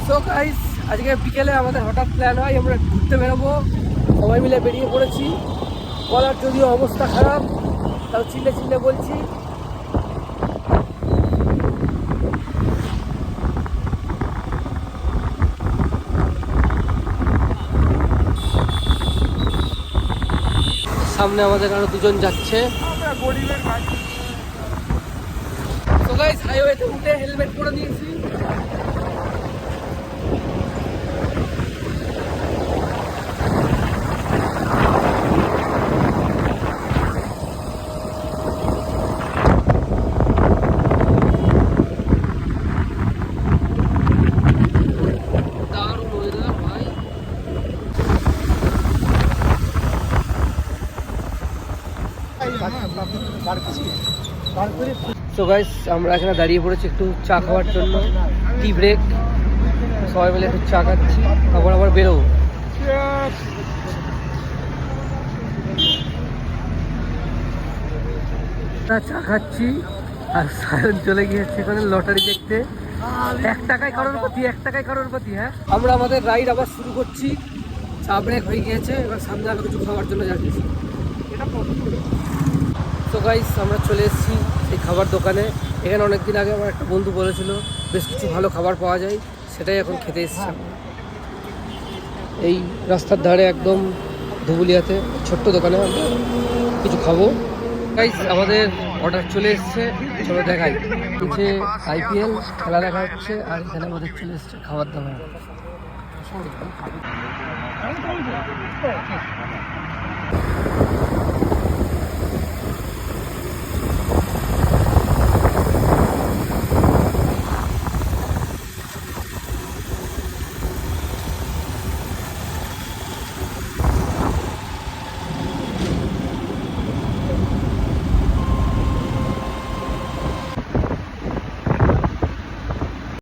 So guys, আজকে বিকেলে আমাদের হঠাৎ প্ল্যান হয় আমরা ঘুরতে বেরোবো। সবাই মিলে বেরিয়ে পড়েছি। বলার যদিও অবস্থা খারাপ, তাও চিল্লে চিল্লে বলছি। সামনে আমাদের আরো দুজন যাচ্ছে। সো গাইস, হাইওয়েতে উঠে হেলমেট পরে নিয়েছি। সো গাইস, আমরা এখানে দাঁড়িয়ে পড়েছি একটু চা খাওয়ার জন্য, টি ব্রেক। সবাই মিলে একটু চা খাচ্ছি, তারপর আবার বেরোবো। চা খাচ্ছি আর সায়ন চলে গিয়েছে এখানে লটারি দেখতে। 1 টাকায় কারোরপতি, 1 টাকায় কারোরপতি। হ্যাঁ, আমরা আমাদের রাইড আবার শুরু করছি। চা ব্রেক হয়ে গিয়েছে, এবার সামনে আরো কিছু খাওয়ার জন্য যাচ্ছি। তো গাইস, আমরা চলে এসেছি এই খাবার দোকানে। এখানে অনেকদিন আগে আমার একটা বন্ধু বলেছিল বেশ কিছু ভালো খাবার পাওয়া যায়, সেটাই এখন খেতে এসেছি। এই রাস্তার ধারে একদম ধুবুলিয়াতে ছোট্ট দোকানে আমরা কিছু খাবো। গাইস, আমাদের অর্ডার চলে এসছে, চলো দেখাই। নিচে IPL খেলা দেখা হচ্ছে আর এখানে আমাদের চলে এসছে খাবার দাবার।